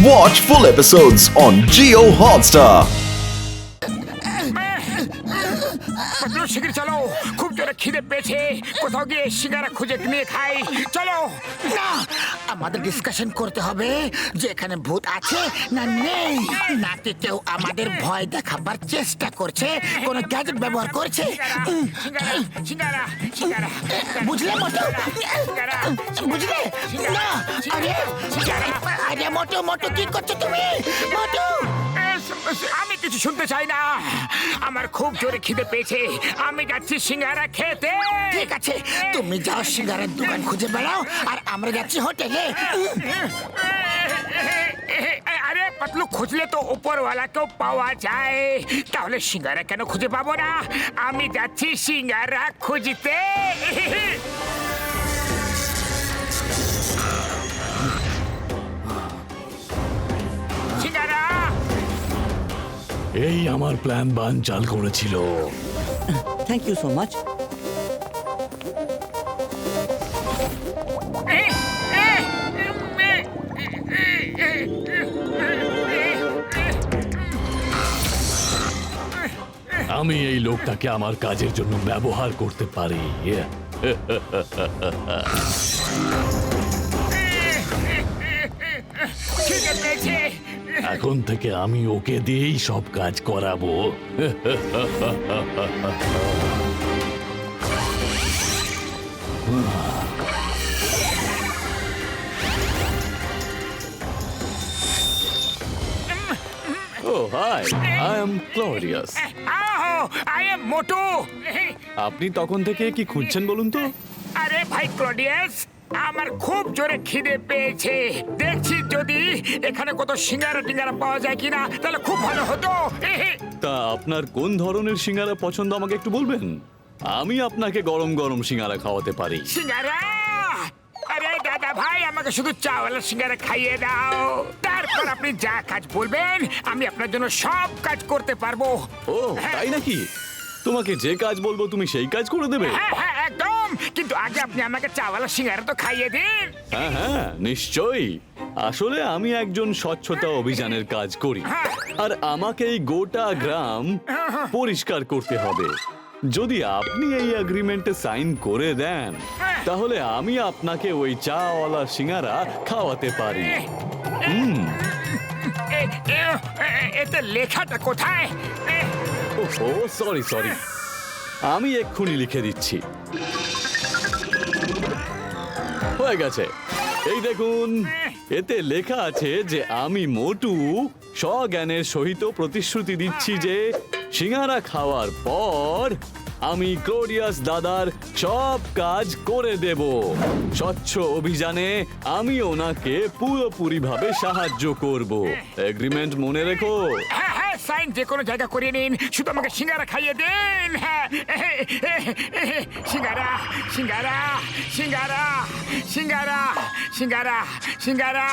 Watch full episodes on Jio Hotstar. শিগগির চলো, খুব জোরে খিদে পেয়েছে, কোথাও গিয়ে সিঙ্গারা খুঁজে নিয়ে খাই। চলো। না, আমাদের ডিসকাশন করতে হবে যে এখানে ভূত আছে না নেই, নাকি কেউ আমাদের ভয় দেখাবার চেষ্টা করছে, কোনো গ্যাজেট ব্যবহার করছে। সিঙ্গারা সিঙ্গারা সিঙ্গারা বুঝলে মোটু? সিঙ্গারা বুঝলে না? আরে আরে মোটু মোটু কি করছো তুমি? মোটু আমি কিছু শুনতে চাই না, আমার খুব জোরে খিদে পেয়েছে, আমি যাচ্ছি সিঙ্গারা খেতে। ঠিক আছে, তুমি যাও সিঙ্গারার দোকান খুঁজে বেড়াও, আর আমরা যাচ্ছি হোটেলে। আরে পাতলু, খুঁজলে তো উপরওয়ালাকেও পাওয়া যায়, তাহলে সিঙ্গারা কেন খুঁজে পাবো না? আমি যাচ্ছি সিঙ্গারা খুঁজতে। সিঙ্গারা এই আমার প্ল্যান বানচাল করেছিল। Thank you so much. আমি এই লোকটাকে আমার কাজের জন্য ব্যবহার করতে পারি। খিদে পেয়েছে। এখন থেকে আমি ওকে দিয়েই সব কাজ করাবো। Oh, hi. I am Claudius. I am Motu. আপনি তখন থেকে কি খুঁজছেন বলুন তো? আরে ভাই ক্লডিয়াস, আমার খুব জোরে খিদে পেয়েছে, দেখছি যদি এখানে কত সিঙ্গারা টিঙ্গারা পাওয়া যায় কিনা, তাহলে খুব ভালো হতো। তা আপনার কোন ধরনের সিঙ্গারা পছন্দ আমাকে একটু বলবেন? আমি আপনাকে গরম গরম সিঙ্গারা খাওয়াতে পারি। সিঙ্গারা? আরে দাদা ভাই, আমাকে শুধু চাওয়ালা সিঙ্গারা খাইয়ে দাও, তারপর আপনি যা কাজ বলবেন আমি আপনার জন্য সব কাজ করতে পারবো। ও তাই নাকি? তোমাকে যে কাজ বলবো তুমি সেই কাজ করে দেবে? হ্যাঁ হ্যাঁ একদম, কিন্তু আগে আপনি আমাকে চাওয়ালা সিঙ্গারা তো খাইয়ে দিন। হ্যাঁ হ্যাঁ নিশ্চয়ই। আসলে আমি একজন স্বচ্ছতা অভিযানের কাজ করি, আর আমাকে এই গোটা গ্রাম পরিষ্কার করতে হবে। যদি আপনি এই এগ্রিমেন্টে সাইন করে দেন, তাহলে আমি আপনাকে ওই চাওয়ালা সিঙ্গারা খাওয়াতে পারি। এতে লেখাটা কোথায়? ও সরি সরি, আমি এক্ষুনি লিখে দিচ্ছি। হয়ে গেছে, এই দেখুন, এতে লেখা আছে যে আমি মোটু সজ্ঞানের সহিত প্রতিশ্রুতি দিচ্ছি যে সিঙ্গারা খাওয়ার পর আমি ক্লোডিয়াস দাদার সব কাজ করে দেব। স্বচ্ছ অভিযানে আমি ওনাকে পুরোপুরিভাবে সাহায্য করব। এগ্রিমেন্ট মনে রেখো। হ্যাঁ হ্যাঁ, সাইন যে কোনো জায়গা করিয়ে নিন, শুধু আমাকে সিঙ্গারা খাইয়ে দিন। হ্যাঁ, সিঙ্গারা সিঙ্গারা সিঙ্গারা সিঙ্গারা সিঙ্গারা সিঙ্গারা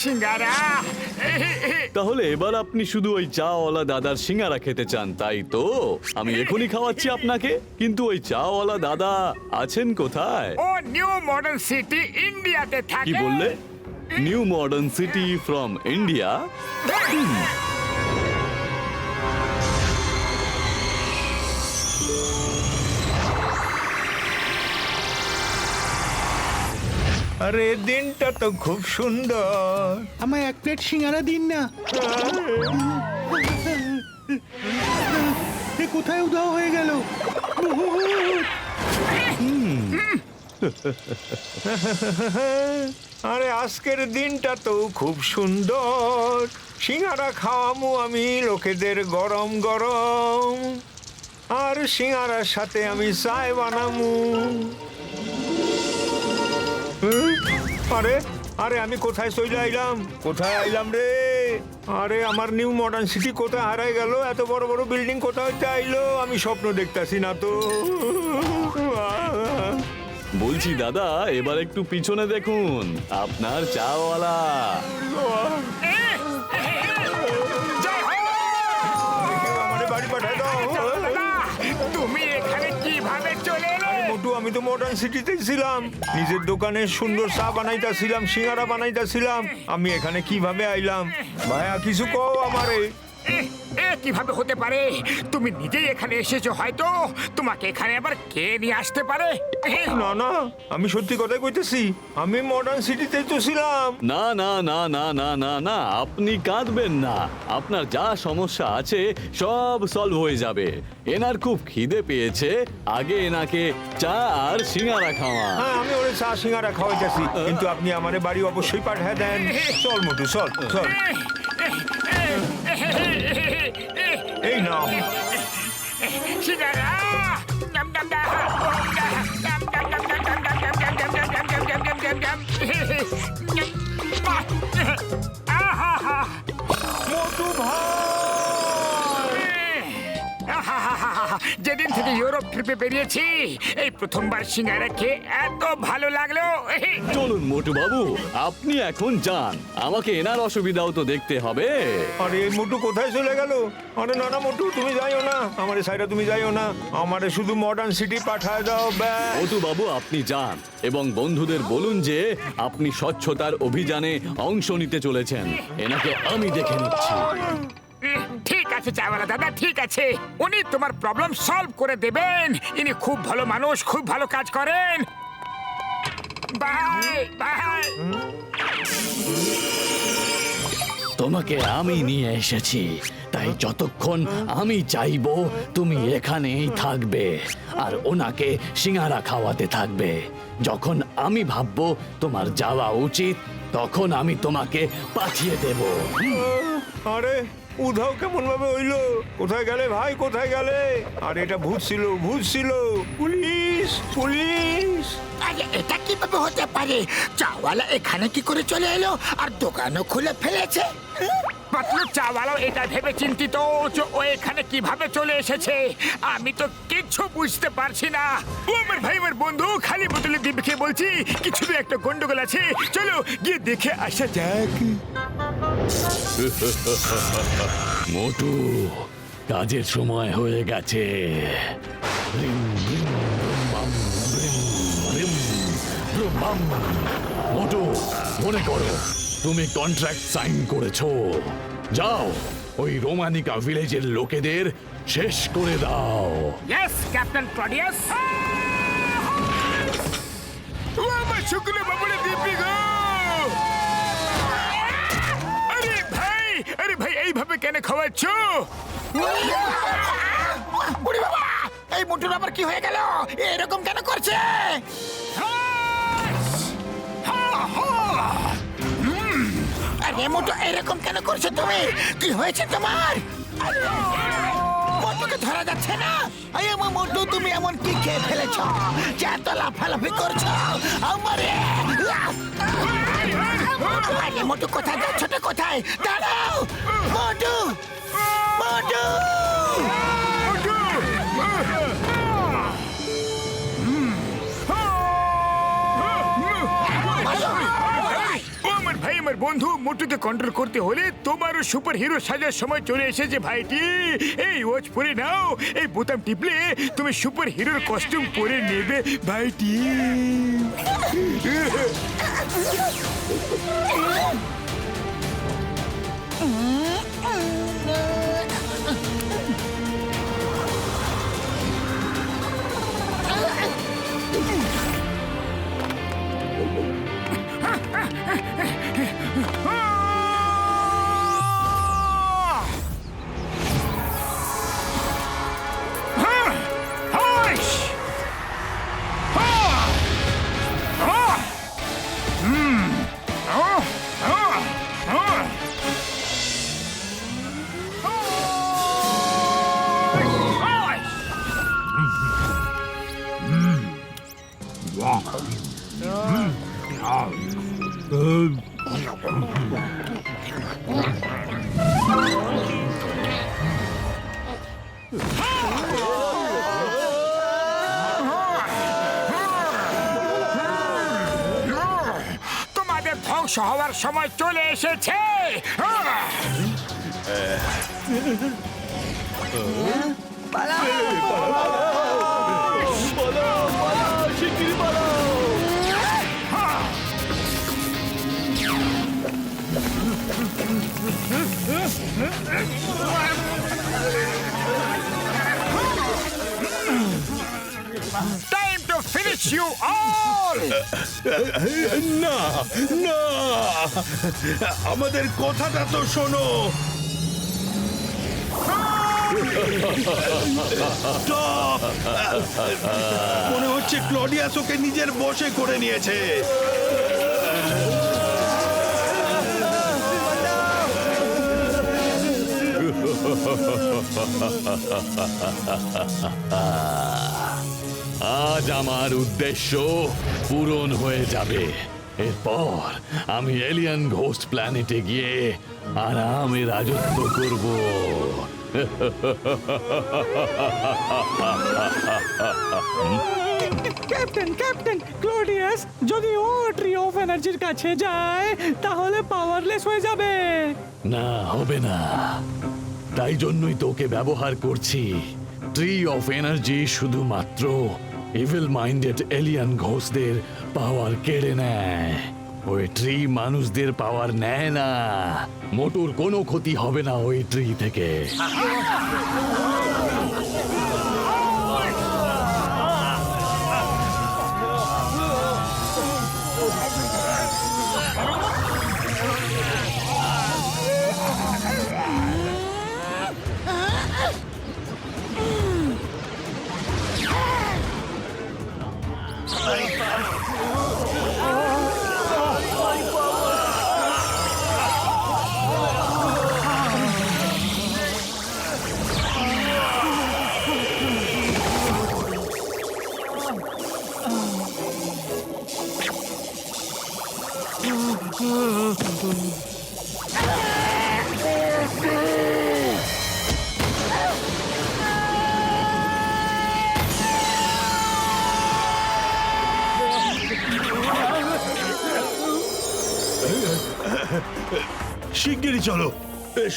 সিঙ্গারা। তাহলে এবার আপনি শুধু ওই চাওয়ালা দাদার সিঙ্গারা খেতে চান, তাই তো? আমি এখনই খাওয়াচ্ছি আপনাকে, কিন্তু ওই চাওয়ালা দাদা আছেন কোথায়? ও নিউ মডার্ন সিটি ইন্ডিয়াতে থাকে। কি বললে? New modern city from India? আরে দিনটা তো খুব সুন্দর। আমায় এক প্লেট সিঙ্গারা দিন না। এ কোথায় উধাও হয়ে গেল? আরে আজকের দিনটা তো খুব সুন্দর। সিঙ্গারা খাওয়ামু আমি লোকেদের গরম গরম, আর সিঙ্গারার সাথে আমি চায় বানামু। আরে আরে আমি কোথায় চলে আইলাম? কোথায় আইলাম রে? আরে আমার নিউ মডার্ন সিটি কোথায় হারাই গেল? এত বড় বড় বিল্ডিং কোথায় হইতে আইলো? আমি স্বপ্ন দেখতাছি না তো। বলছি দাদা, এবার একটু পিছনে দেখুন, আপনার চাওয়ালা। আমারে বাড়ি পাঠায় দাও। তুমি এখানে কিভাবে চলে এলে? মোটু আমি তো মডার্ন সিটিতেই ছিলাম, নিজের দোকানে সুন্দর চা বানাইতাছিলাম, সিঙ্গারা বানাইতাছিলাম। আমি এখানে কিভাবে আইলাম? ভাইয়া কিছু কও আমারে। কিভাবে হতে পারে? তুমি নিজেই এখানে এসেছো, হয়তো তোমাকে এখানে আবার কে নিয়ে আসতে পারে? না না, আমি সত্যি কথাই কইতেছি, আমি মডার্ন সিটিতেই তো ছিলাম। না না না না না না না, আপনি কাঁদবেন না। আপনার যা সমস্যা আছে সব সলভ হয়ে যাবে। এনার খুব খিদে পেয়েছে, আগে এনাকে চা আর সিঙ্গারা খাওয়া। হ্যাঁ, আমি ওরে চা সিঙ্গারা খাওয়াইতেছি, কিন্তু আপনি আমারে বাড়ি অবশ্যই পাঠিয়ে দেন। চল মোটু, চল চল। এই নাও। সিঙ্গারা! নাম নাম নাম! নাম নাম নাম নাম নাম নাম নাম নাম নাম নাম নাম নাম নাম নাম নাম। আহা! মোটু ভাই! যেদিন থেকে ইউরোপ ট্রিপে বেরিয়েছি, এই প্রথমবার সিঙ্গারা খেয়ে এত ভালো লাগলো। চলুন মোটু বাবু, আপনি এখন যান, আমাকে এনার অসুবিধাও তো দেখতে হবে। আরে এই মোটু কোথায় চলে গেল? আরে না না মোটু, তুমি যাইও না, আমারে সাইডে তুমি যাইও না, আমারে শুধু মডার্ন সিটি পাঠায় দাও ব্যাস। মোটু বাবু আপনি যান এবং বন্ধুদের বলুন যে আপনি স্বচ্ছতার অভিযানে অংশ নিতে চলেছেন। এনাকে আমি দেখে নিচ্ছি। ঠিক আছে চাওয়ালা দাদা, ঠিক আছে, উনি তোমার প্রবলেম সলভ করে দেবেন। ইনি খুব ভালো মানুষ, খুব ভালো কাজ করেন। Bye bye. তোমাকে আমি নিয়ে এসেছি, তাই যতক্ষণ আমি চাইবো তুমি এখানেই থাকবে আর ওনাকে সিঙ্গারা খাওয়াতে থাকবে। যখন আমি ভাববো তোমার যাওয়া উচিত, তখন আমি তোমাকে পাঠিয়ে দেব। আরে উধাও কেমন ভাবে হইলো? কোথায় গেলে ভাই, কোথায় গেলে? আর এটা ভূত ছিল, ভূত ছিল। Police, police! আরে এটা কিভাবে হতে পারে? চাওয়ালা এখানে কি করে চলে এলো আর দোকানও খুলে ফেলেছে? পাতলু চাওয়ালাও এটা ভেবে চিন্তিত যে ও এখানে কিভাবে চলে এসেছে। আমি তো কিচ্ছু বুঝতে পারছি না। ও আমার ভাই, আমার বন্ধু, খালি বোতলে দিব্যকে বলছি কিছু তো একটা গন্ডগোল আছে, চলো গিয়ে দেখে আসা যাক। মোটু, কাজের সময় হয়ে গেছে। রিম, রিম, রিম, বাম, রিম, রিম, রিম, বাম। মোটু, মনে করো তুমি কন্ট্রাক্ট সাইন করেছো। যাও, ওই রোমানিকা ভিলেজের লোকেদের শেষ করে দাও। Yes captain Claudius. ও আমার শুকনো বাবুরে দিব্যি গো! আরে ভাই এইভাবে কেন খাওয়াচ্ছ? ওরে বাবা, এই মোটুর আবার কি হয়ে গেল? এরকম কেন করছে? আরে মোটু, এরকম কেন করছো তুমি? কি হয়েছে তোমার? মোটুকে ধরা যাচ্ছে না। আরে আমার মোটু, তুমি এমন কি খেয়ে ফেলেছ যে এত লাফালাফি করছো? আমারে! আরে মোটু, কোথায় যাচ্ছ? কোথায়? দাঁড়াও মোটু, মোটু! ও আমার ভাই, আমার বন্ধু, মোটুকে কন্ট্রোল করতে হলে তোমারও সুপার হিরো সাজার সময় চলে এসেছে ভাইটি। এই ওয়াচ পরে নাও, এই বোতাম টিপলে তুমি সুপার হিরোর কস্টিউম পরে নেবে ভাইটি। তোমাদের ধ্বংস হওয়ার সময় চলে এসেছে। Time to finish you all! না না আমাদের কথাটা তো শোনো Stop! মনে হচ্ছে ক্লডিয়াস ওকে নিজের বশে করে নিয়েছে আজ আমার উদ্দেশ্য পূরণ হয়ে যাবে। এরপর আমি এলিয়ান ঘোস্ট প্ল্যানেটে গিয়ে আরামে রাজত্ব করব। ক্যাপ্টেন ক্লোডিয়াস যদি ও ট্রি অফ এনার্জির কাছে যায় তাহলে পাওয়ারলেস হয়ে যাবে। না, হবে না। তাই জন্যই তোকে ব্যবহার করছি। ট্রি অফ এনার্জি শুধুমাত্র ইভিল মাইন্ডেড এলিয়ান ঘোষদের পাওয়ার কেড়ে নেয়। ওই ট্রি মানুষদের পাওয়ার নেয় না। মোটুর কোনো ক্ষতি হবে না ওই ট্রি থেকে। শিগগিরই চলো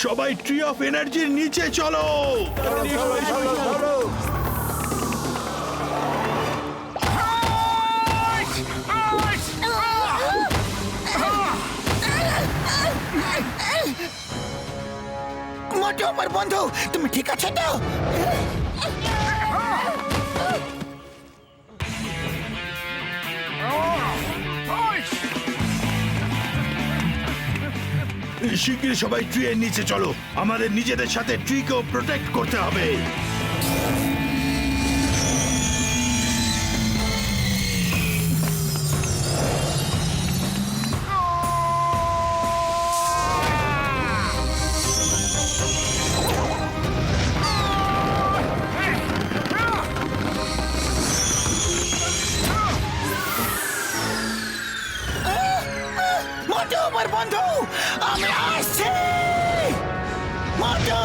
সবাই ট্রি অফ এনার্জির নিচে চলো মোটু আমার বন্ধু, তুমি ঠিক আছে তো? শিগগিরই সবাই ট্রি এর নিচে চলো আমাদের নিজেদের সাথে ট্রিকেও প্রোটেক্ট করতে হবে মোটু আমার বন্ধু, আমি আসছি। মোটু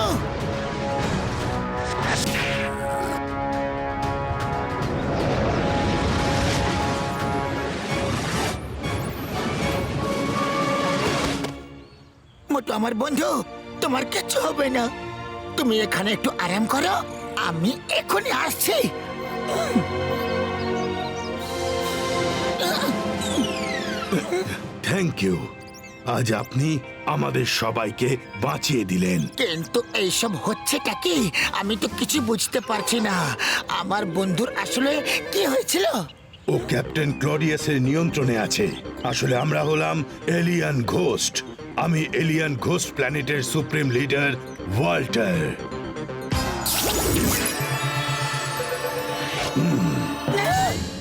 মোটু আমার বন্ধু, তোমার কিচ্ছু হবে না। তুমি এখানে একটু আরাম করো, আমি এখনই আসছি। থ্যাংক ইউ আজ আপনি আমাদের সবাইকে বাঁচিয়ে দিলেন কিন্তু এইসব হচ্ছেটা কি? আমি তো কিছু বুঝতে পারছি না। আমার বন্ধুর আসলে কি হয়েছিল? ও ক্যাপ্টেন ক্লডিয়াসের নিয়ন্ত্রণে আছে আসলে আমরা হলাম এলিয়ান ঘোস্ট আমি এলিয়ান ঘোস্ট প্ল্যানেটের সুপ্রিম লিডার ওয়াল্টার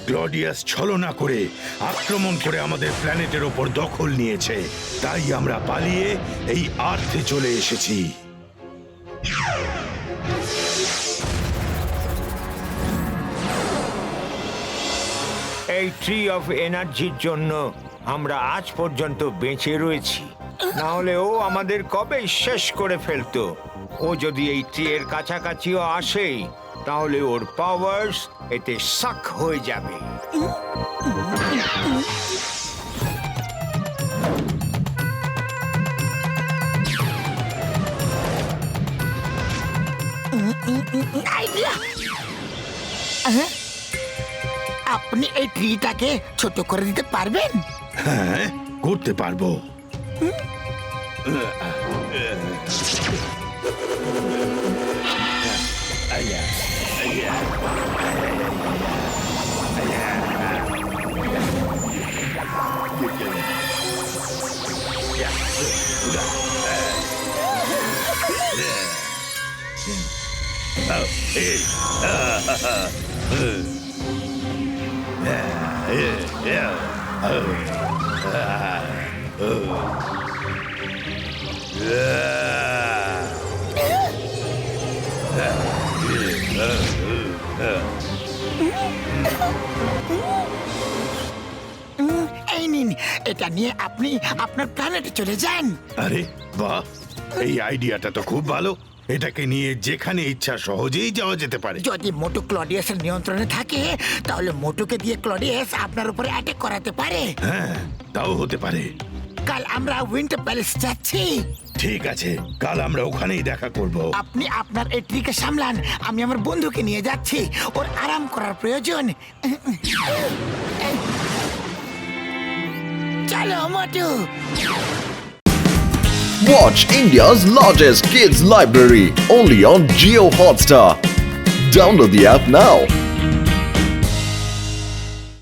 ক্লডিয়াস ছলনা করে আক্রমণ করে আমাদের প্ল্যানেটের ওপর দখল নিয়েছে তাই আমরা পালিয়ে এই আর্থে চলে এসেছি এই ট্রি অফ এনার্জির জন্য আমরা আজ পর্যন্ত বেঁচে রয়েছি, না হলে ও আমাদের কবেই শেষ করে ফেলতো। ও যদি এই ট্রি এর কাছাকাছিও আসে তাহলে ওর পাওয়ার্স এতে সাক হয়ে যাবে। আইডিয়া! আপনি এই ট্রিটাকে ছোট করে দিতে পারবেন? হ্যাঁ করতে পারবো এই নিন, এটা নিয়ে আপনি আপনার প্ল্যানেটে চলে যান। আরে বাহ, এই আইডিয়াটা তো খুব ভালো। এটাকে নিয়ে যেখানে ইচ্ছা সহজেই যাওয়া যেতে পারে। যদি মোটু ক্লডিয়াসের নিয়ন্ত্রণে থাকে তাহলে মোটুকে দিয়ে ক্লডিয়াস আপনার উপরে অ্যাটাক করাতে পারে। হ্যাঁ, তাও হতে পারে। কাল আমরা উইন্টার প্যালেস যাচ্ছি। ঠিক আছে, কাল আমরা ওখানেই দেখা করব। আপনি আপনার এই ট্রিকে সামলান, আমি আমার বন্ধুকে নিয়ে যাচ্ছি, ওর আরাম করার প্রয়োজন। চলো মোটু। Watch India's largest kids library only on Geo Hotstar. Download the app now.